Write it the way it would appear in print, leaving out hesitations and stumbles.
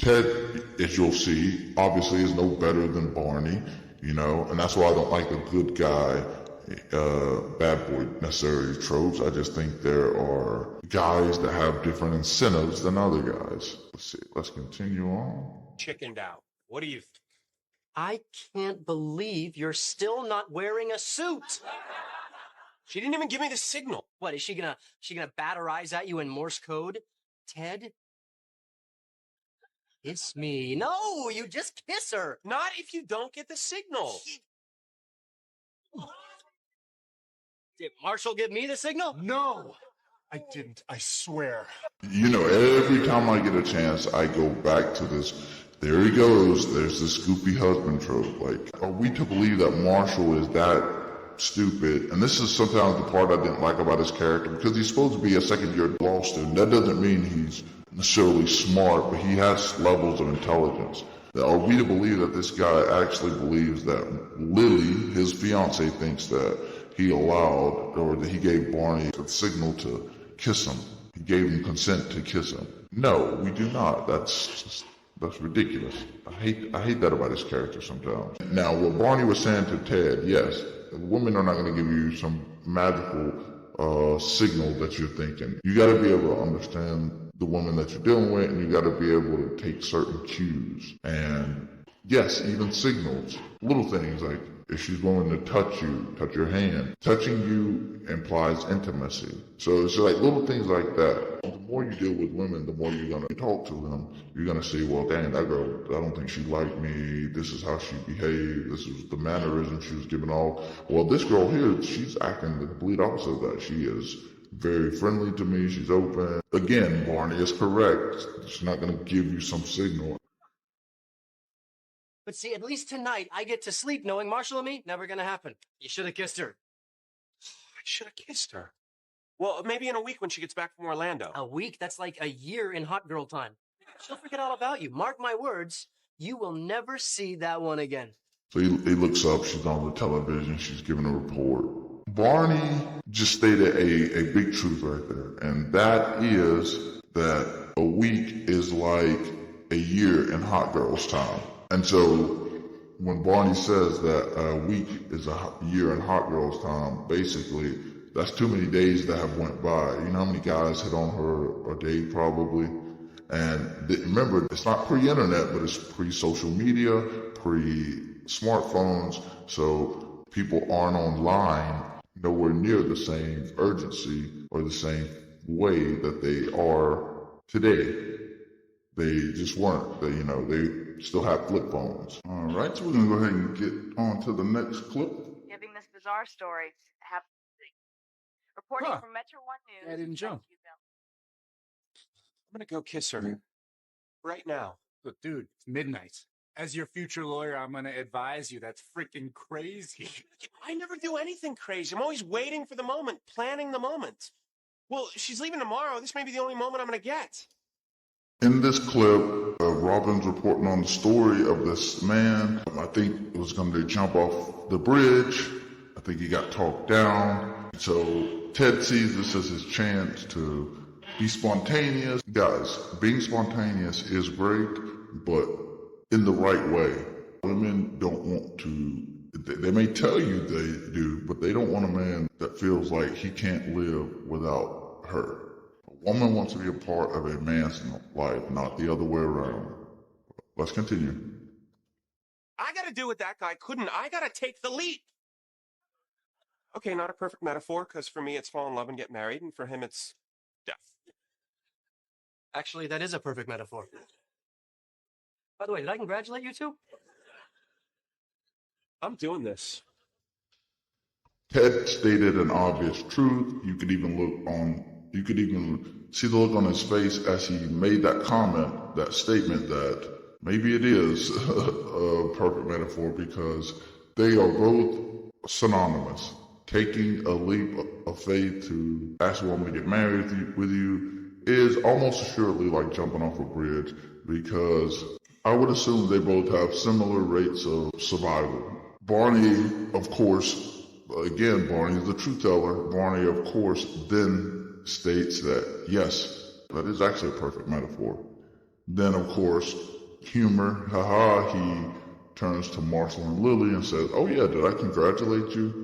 Ted, as you'll see, obviously is no better than Barney, and that's why I don't like the good guy, bad boy necessarily tropes. I just think there are guys that have different incentives than other guys. Let's see, let's continue on. Chickened out. What do you think? I can't believe you're still not wearing a suit. She didn't even give me the signal. What, is she gonna bat her eyes at you in Morse code? Ted? Kiss me. No, you just kiss her. Not if you don't get the signal. Did Marshall give me the signal? No, I didn't, I swear. Every time I get a chance, I go back to this. There he goes. There's this goofy husband trope. Like, are we to believe that Marshall is that stupid? And this is sometimes the part I didn't like about his character, because he's supposed to be a second-year law student. That doesn't mean he's necessarily smart, but he has levels of intelligence. Are we to believe that this guy actually believes that Lily, his fiance, thinks that he allowed, or that he gave Barney a signal to kiss him? He gave him consent to kiss him. No, we do not. That's ridiculous. I hate that about his character sometimes. Now, what Barney was saying to Ted, yes, women are not going to give you some magical signal that you're thinking. You got to be able to understand the woman that you're dealing with, and you got to be able to take certain cues. And yes, even signals, little things like if she's willing to touch you, touch your hand. Touching you implies intimacy. So it's like little things like that. The more you deal with women, the more you're going to talk to them. You're going to see, well, dang, that girl, I don't think she liked me. This is how she behaved. This was the mannerism she was giving off. Well, this girl here, she's acting the complete opposite of that. She is very friendly to me. She's open. Again, Barney is correct. She's not going to give you some signal. But see, at least tonight, I get to sleep knowing Marshall and me, never gonna happen. You should have kissed her. I should have kissed her. Well, maybe in a week when she gets back from Orlando. A week? That's like a year in hot girl time. She'll forget all about you. Mark my words, you will never see that one again. So he looks up, she's on the television, she's giving a report. Barney just stated a big truth right there, and that is that a week is like a year in hot girl's time. And so when Barney says that a week is a year in hot girl's time, basically that's too many days that have went by. You know how many guys hit on her a day probably? And remember, it's not pre-internet, but it's pre-social media, pre-smartphones. So people aren't online nowhere near the same urgency or the same way that they are today. They just weren't. They still have flip phones. All right, so we're going to go ahead and get on to the next clip. Giving this bizarre story. Reporting from Metro One News. I didn't jump. I'm going to go kiss her. Right now. Look, dude, it's midnight. As your future lawyer, I'm going to advise you. That's freaking crazy. I never do anything crazy. I'm always waiting for the moment, planning the moment. Well, she's leaving tomorrow. This may be the only moment I'm going to get. In this clip, Robin's reporting on the story of this man. I think it was going to jump off the bridge. I think he got talked down. So Ted sees this as his chance to be spontaneous. Guys, being spontaneous is great, but in the right way. Women don't want to, they may tell you they do, but they don't want a man that feels like he can't live without her. A woman wants to be a part of a man's life, not the other way around. Let's continue. I got to do what that guy couldn't. I got to take the leap. Okay, not a perfect metaphor, because for me it's fall in love and get married, and for him it's death. Actually, that is a perfect metaphor. By the way, did I congratulate you two? I'm doing this. Ted stated an obvious truth. You could even see the look on his face as he made that comment, that statement, that maybe it is a perfect metaphor, because they are both synonymous. Taking a leap of faith to ask a woman to get married with you is almost assuredly like jumping off a bridge, because I would assume they both have similar rates of survival. Barney, of course, again, Barney is the truth teller. Barney, of course, then states that, yes, that is actually a perfect metaphor. Then, of course, humor, haha, he turns to Marshall and Lily and says, "Oh yeah, did I congratulate you?"